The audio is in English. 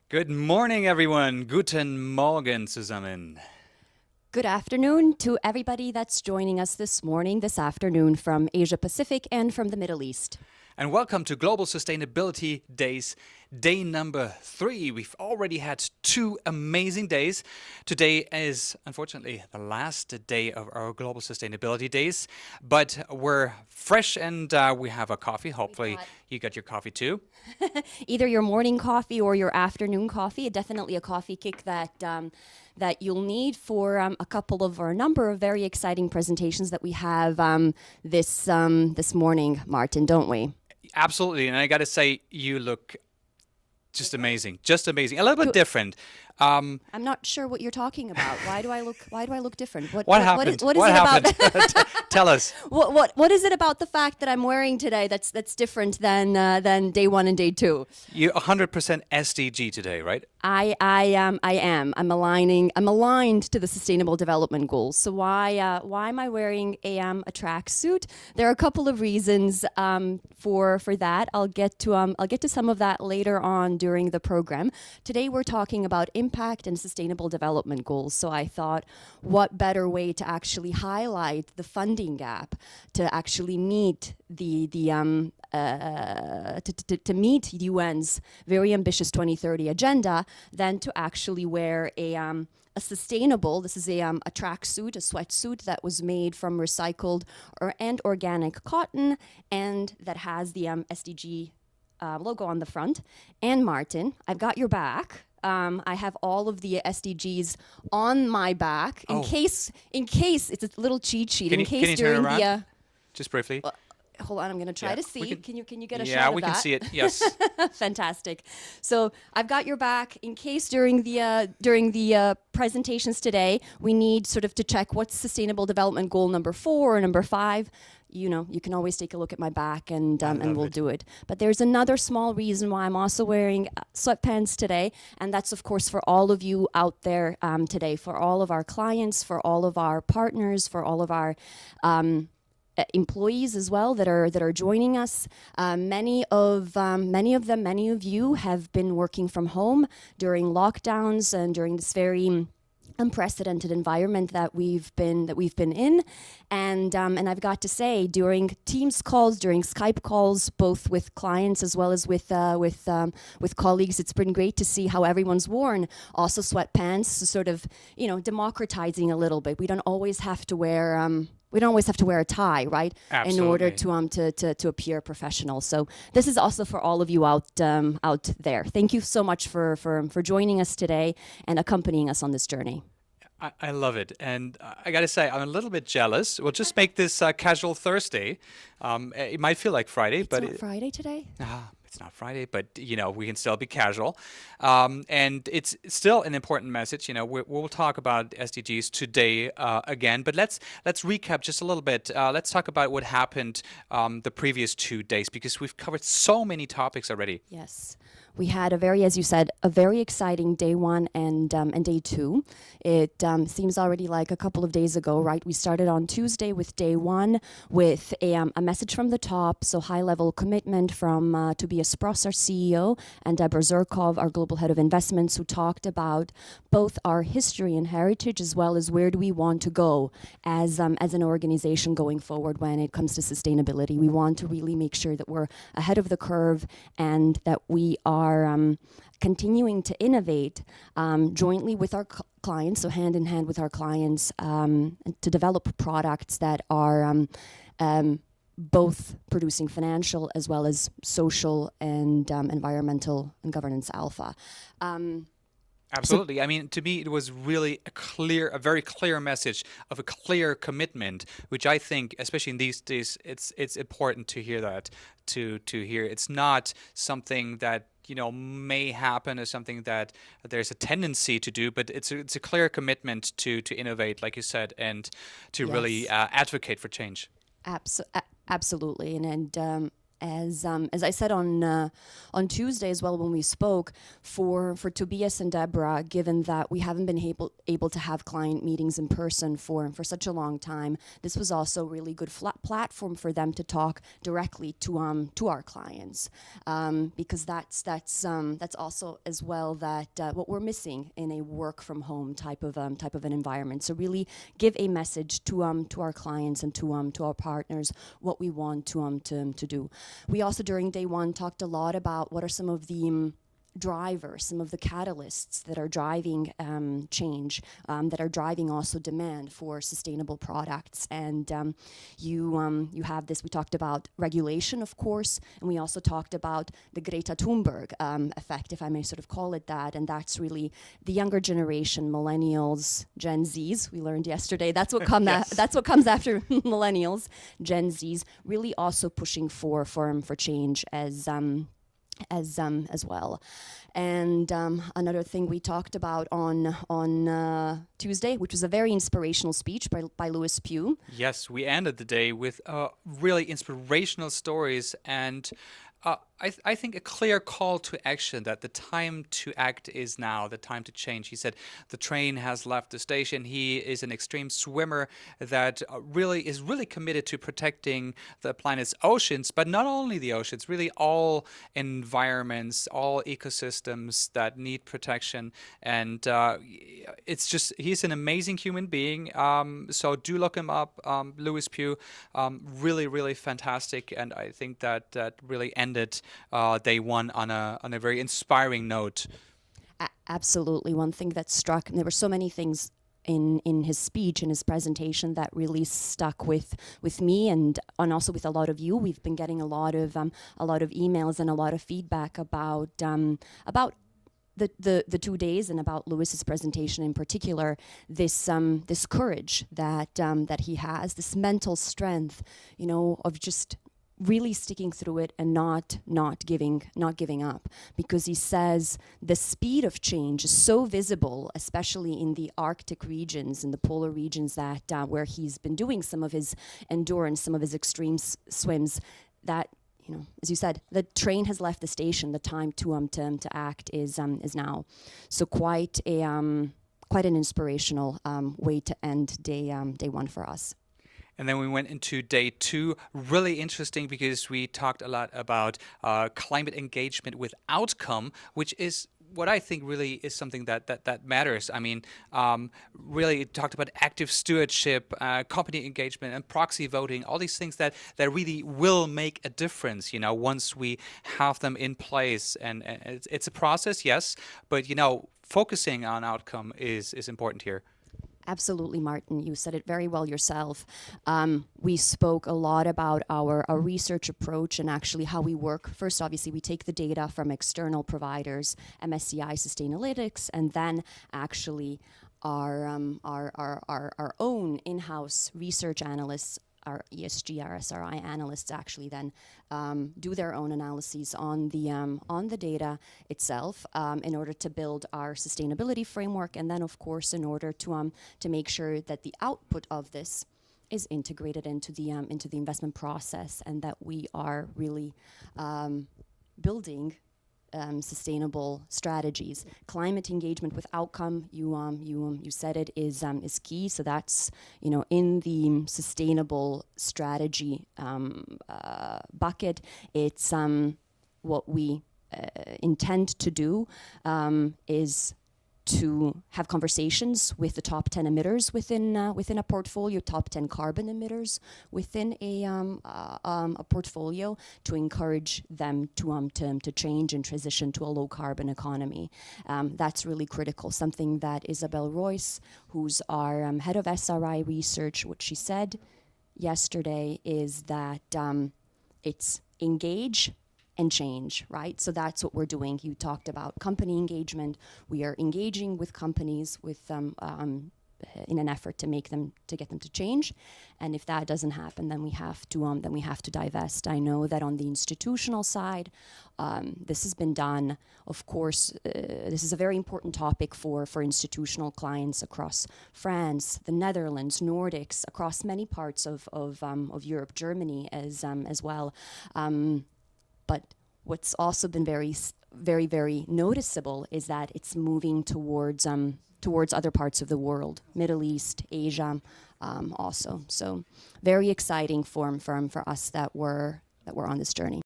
Good morning, everyone. Guten Morgen zusammen. Good afternoon to everybody that's joining us this morning, this afternoon from Asia Pacific and from the Middle East. And welcome to Global Sustainability Days, day number 3. We've already had 2 amazing days. Today is, unfortunately, the last day of our Global Sustainability Days, but we're fresh and we have a coffee. Hopefully, you got your coffee too. Either your morning coffee or your afternoon coffee, definitely a coffee kick that you'll need for a couple of or a number of very exciting presentations that we have this morning, Martin, don't we? Absolutely. And I got to say, you look just amazing. Just amazing. A little bit different. I'm not sure what you're talking about. Why do I look different? What happened? What is what it happened? about? Tell us. What is it about the fact that I'm wearing today that's different than day 1 and day 2? You're 100% SDG today, right? I am. I'm aligned to the Sustainable Development Goals. So why am I wearing a tracksuit? There are a couple of reasons for that. I'll get to some of that later on during the program. Today we're talking about impact and sustainable development goals. So I thought, what better way to actually highlight the funding gap to actually meet to meet UN's very ambitious 2030 agenda than to actually wear a sustainable, this is a tracksuit, a sweatsuit that was made from recycled and organic cotton and that has the SDG logo on the front. And Martin, I've got your back. I have all of the SDGs on my back in case it's a little cheat sheet. Can you turn around? Just briefly. Hold on, I'm going to try to see. Can you get a shot of that? Yeah, we can see it. Yes. Fantastic. So I've got your back in case during the presentations today we need sort of to check what's Sustainable Development Goal number 4 or number 5. You can always take a look at my back and we'll do it. But there's another small reason why I'm also wearing sweatpants today, and that's of course for all of you out there today, for all of our clients, for all of our partners, for all of our employees as well that are joining us. Many of you have been working from home during lockdowns and during this very unprecedented environment that we've been in, and I've got to say, during Teams calls, during Skype calls, both with clients as well as with colleagues, it's been great to see how everyone's worn also sweatpants, sort of democratizing a little bit. We don't always have to wear a tie, right? Absolutely. In order to appear professional. So this is also for all of you out there. Thank you so much for joining us today and accompanying us on this journey. I love it. And I got to say, I'm a little bit jealous. We'll just make this casual Thursday. It might feel like Friday, but it's not Friday today? It's not Friday, but we can still be casual, and it's still an important message. We'll talk about SDGs today again, but let's recap just a little bit. Let's talk about what happened the previous 2 days, because we've covered so many topics already. Yes. We had as you said, a very exciting day 1 and day 2. It seems already like a couple of days ago, right? We started on Tuesday with day 1 with a message from the top, so high-level commitment from Tobias Spross, our CEO, and Deborah Zirkov, our Global Head of Investments, who talked about both our history and heritage as well as where do we want to go as an organization going forward when it comes to sustainability. We want to really make sure that we're ahead of the curve and that we are continuing to innovate jointly with our clients, so hand in hand with our clients, to develop products that are both producing financial as well as social and environmental and governance alpha. Absolutely. I mean, to me, it was really a very clear message of a clear commitment, which I think, especially in these days, it's important to hear that, to hear. It's not something that may happen, as something that there's a tendency to do, but it's a clear commitment to innovate, like you said, and to really advocate for change. Absolutely, and As I said on Tuesday as well when we spoke, for Tobias and Deborah, given that we haven't been able to have client meetings in person for such a long time, this was also a really good platform for them to talk directly to our clients, because that's also as well that what we're missing in a work from home type of an environment. So really give a message to our clients and to our partners what we want to do. We also, during day one, talked a lot about what are some of the drivers, some of the catalysts that are driving change, that are driving also demand for sustainable products. And you have this, we talked about regulation, of course, and we also talked about the Greta Thunberg effect, if I may sort of call it that. And that's really the younger generation, millennials, Gen Zs. We learned yesterday that's what Yes. that's what comes after millennials, Gen Zs, really also pushing for change as well. And another thing we talked about on Tuesday, which was a very inspirational speech by Louis Pugh. Yes, we ended the day with really inspirational stories and I think a clear call to action that the time to act is now, the time to change. He said the train has left the station. He is an extreme swimmer that is really committed to protecting the planet's oceans, but not only the oceans, really all environments, all ecosystems that need protection. And it's just, he's an amazing human being. So do look him up, Louis Pugh. Really, really fantastic. And I think that really ended day one on a very inspiring note. Absolutely. One thing that struck, and there were so many things in his speech, in his presentation, that really stuck with me and also with a lot of you. We've been getting a lot of emails and a lot of feedback about the 2 days and about Louis's presentation in particular. This courage that he has, this mental strength, of just really sticking through it and not giving up, because he says the speed of change is so visible, especially in the Arctic regions, in the polar regions that where he's been doing some of his endurance, some of his extreme swims, that, as you said, the train has left the station. The time to act is now. So quite an inspirational way to end day one for us. And then we went into day two, really interesting because we talked a lot about climate engagement with outcome, which is what I think really is something that matters. I mean, really talked about active stewardship, company engagement, and proxy voting, all these things that really will make a difference, once we have them in place. And it's a process, yes, but, focusing on outcome is important here. Absolutely, Martin. You said it very well yourself. We spoke a lot about our research approach and actually how we work. First, obviously, we take the data from external providers, MSCI Sustainalytics, and then actually our own in-house research analysts, our ESG, our SRI analysts, actually then do their own analyses on the data itself, in order to build our sustainability framework, and then of course in order to make sure that the output of this is integrated into the investment process, and that we are really building sustainable strategies. Climate engagement with outcome, you said it, is key. So that's, in the sustainable strategy bucket. It's what we intend to do is to have conversations with the top 10 emitters within a portfolio, top 10 carbon emitters within a portfolio, to encourage them to change and transition to a low carbon economy. That's really critical. Something that Isabel Royce, who's our head of SRI research, what she said yesterday is that it's engage and change, right? So that's what we're doing. You talked about company engagement. We are engaging with companies, with in an effort to get them to change. And if that doesn't happen, then we have to divest. I know that on the institutional side, this has been done. Of course, this is a very important topic for institutional clients across France, the Netherlands, Nordics, across many parts of Europe, Germany as well. But what's also been very noticeable is that it's moving towards other parts of the world, Middle East, Asia, also. So very exciting for us that we're on this journey.